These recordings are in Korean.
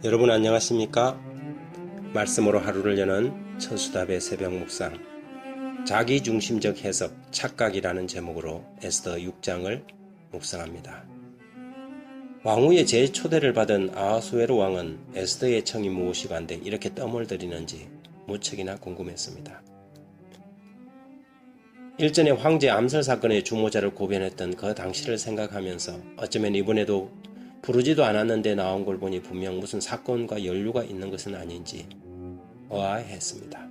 여러분 안녕하십니까? 말씀으로 하루를 여는 천수답의 새벽 묵상, 자기중심적 해석 착각이라는 제목으로 에스더 6장을 묵상합니다. 왕후의 재초대를 받은 아하수에로 왕은 에스더의 청이 무엇이간데 이렇게 뜸을 들이는지 무척이나 궁금했습니다. 일전에 황제 암살 사건의 주모자를 고변했던 그 당시를 생각하면서 어쩌면 이번에도 부르지도 않았는데 나온 걸 보니 분명 무슨 사건과 연루가 있는 것은 아닌지 의아해했습니다.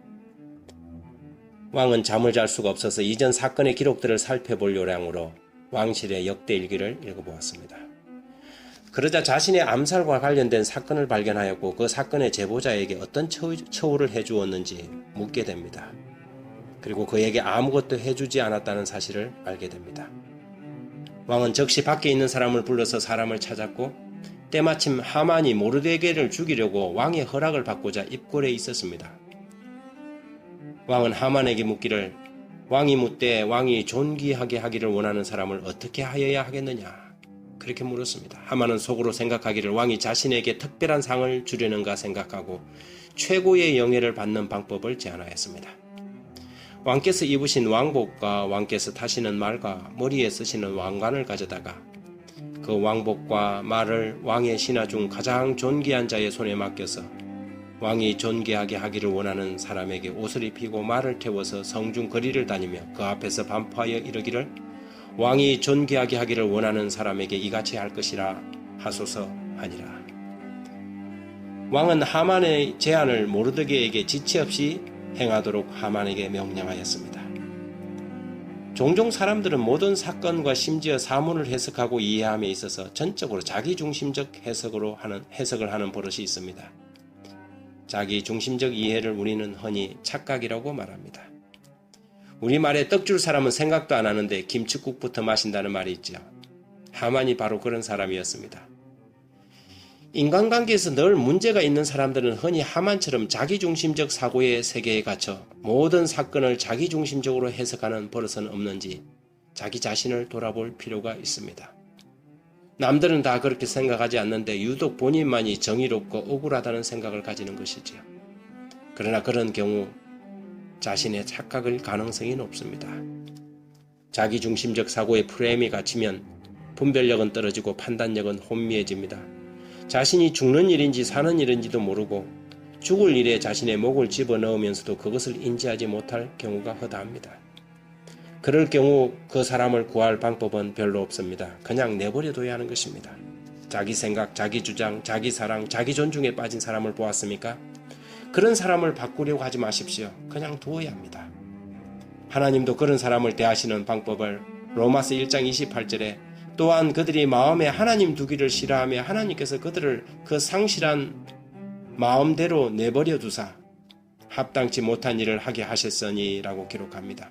왕은 잠을 잘 수가 없어서 이전 사건의 기록들을 살펴볼 요량으로 왕실의 역대 일기를 읽어보았습니다. 그러자 자신의 암살과 관련된 사건을 발견하였고 그 사건의 제보자에게 어떤 처우를 해주었는지 묻게 됩니다. 그리고 그에게 아무것도 해주지 않았다는 사실을 알게 됩니다. 왕은 즉시 밖에 있는 사람을 불러서 사람을 찾았고 때마침 하만이 모르드게를 죽이려고 왕의 허락을 받고자 입궐에 있었습니다. 왕은 하만에게 묻기를 왕이 묻되 왕이 존귀하게 하기를 원하는 사람을 어떻게 하여야 하겠느냐 그렇게 물었습니다. 하만은 속으로 생각하기를 왕이 자신에게 특별한 상을 주려는가 생각하고 최고의 영예를 받는 방법을 제안하였습니다. 왕께서 입으신 왕복과 왕께서 타시는 말과 머리에 쓰시는 왕관을 가져다가 그 왕복과 말을 왕의 신하 중 가장 존귀한 자의 손에 맡겨서 왕이 존귀하게 하기를 원하는 사람에게 옷을 입히고 말을 태워서 성중 거리를 다니며 그 앞에서 반포하여 이르기를 왕이 존귀하게 하기를 원하는 사람에게 이같이 할 것이라 하소서 하니라. 왕은 하만의 제안을 모르드게에게 지체 없이 행하도록 하만에게 명령하였습니다. 종종 사람들은 모든 사건과 심지어 사문을 해석하고 이해함에 있어서 전적으로 자기중심적 해석을 하는 버릇이 있습니다. 자기중심적 이해를 우리는 흔히 착각이라고 말합니다. 우리말에 떡 줄 사람은 생각도 안 하는데 김칫국부터 마신다는 말이 있죠. 하만이 바로 그런 사람이었습니다. 인간관계에서 늘 문제가 있는 사람들은 흔히 하만처럼 자기중심적 사고의 세계에 갇혀 모든 사건을 자기중심적으로 해석하는 버릇은 없는지 자기 자신을 돌아볼 필요가 있습니다. 남들은 다 그렇게 생각하지 않는데 유독 본인만이 정의롭고 억울하다는 생각을 가지는 것이지요. 그러나 그런 경우 자신의 착각일 가능성이 높습니다. 자기중심적 사고의 프레임이 갇히면 분별력은 떨어지고 판단력은 혼미해집니다. 자신이 죽는 일인지 사는 일인지도 모르고 죽을 일에 자신의 목을 집어넣으면서도 그것을 인지하지 못할 경우가 허다합니다. 그럴 경우 그 사람을 구할 방법은 별로 없습니다. 그냥 내버려둬야 하는 것입니다. 자기 생각, 자기 주장, 자기 사랑, 자기 존중에 빠진 사람을 보았습니까? 그런 사람을 바꾸려고 하지 마십시오. 그냥 두어야 합니다. 하나님도 그런 사람을 대하시는 방법을 로마서 1장 28절에 또한 그들이 마음에 하나님 두기를 싫어하며 하나님께서 그들을 그 상실한 마음대로 내버려 두사 합당치 못한 일을 하게 하셨으니 라고 기록합니다.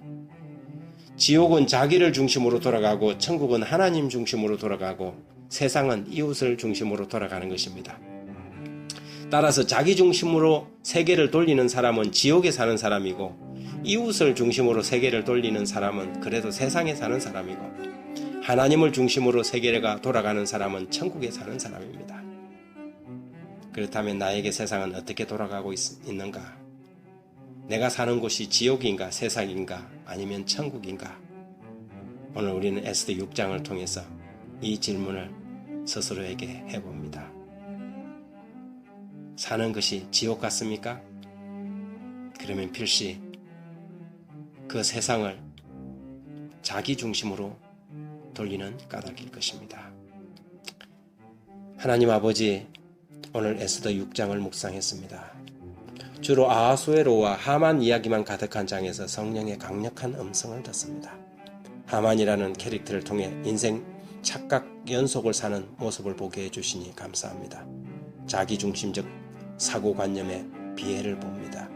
지옥은 자기를 중심으로 돌아가고 천국은 하나님 중심으로 돌아가고 세상은 이웃을 중심으로 돌아가는 것입니다. 따라서 자기 중심으로 세계를 돌리는 사람은 지옥에 사는 사람이고 이웃을 중심으로 세계를 돌리는 사람은 그래도 세상에 사는 사람이고 하나님을 중심으로 세계가 돌아가는 사람은 천국에 사는 사람입니다. 그렇다면 나에게 세상은 어떻게 돌아가고 있는가? 내가 사는 곳이 지옥인가 세상인가 아니면 천국인가? 오늘 우리는 에스더 6장을 통해서 이 질문을 스스로에게 해봅니다. 사는 것이 지옥 같습니까? 그러면 필시 그 세상을 자기 중심으로 돌리는 까닭일 것입니다. 하나님 아버지, 오늘 에스더 6장을 묵상했습니다. 주로 아하수에로와 하만 이야기만 가득한 장에서 성령의 강력한 음성을 듣습니다. 하만이라는 캐릭터를 통해 인생 착각 연속을 사는 모습을 보게 해주시니 감사합니다. 자기중심적 사고관념에 비애를 봅니다.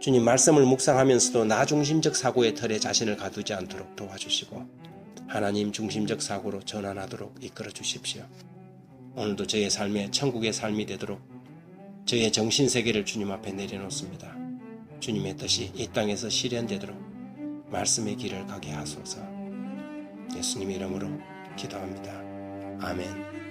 주님 말씀을 묵상하면서도 나 중심적 사고의 틀에 자신을 가두지 않도록 도와주시고 하나님 중심적 사고로 전환하도록 이끌어 주십시오. 오늘도 저의 삶에 천국의 삶이 되도록 저의 정신세계를 주님 앞에 내려놓습니다. 주님의 뜻이 이 땅에서 실현되도록 말씀의 길을 가게 하소서. 예수님의 이름으로 기도합니다. 아멘.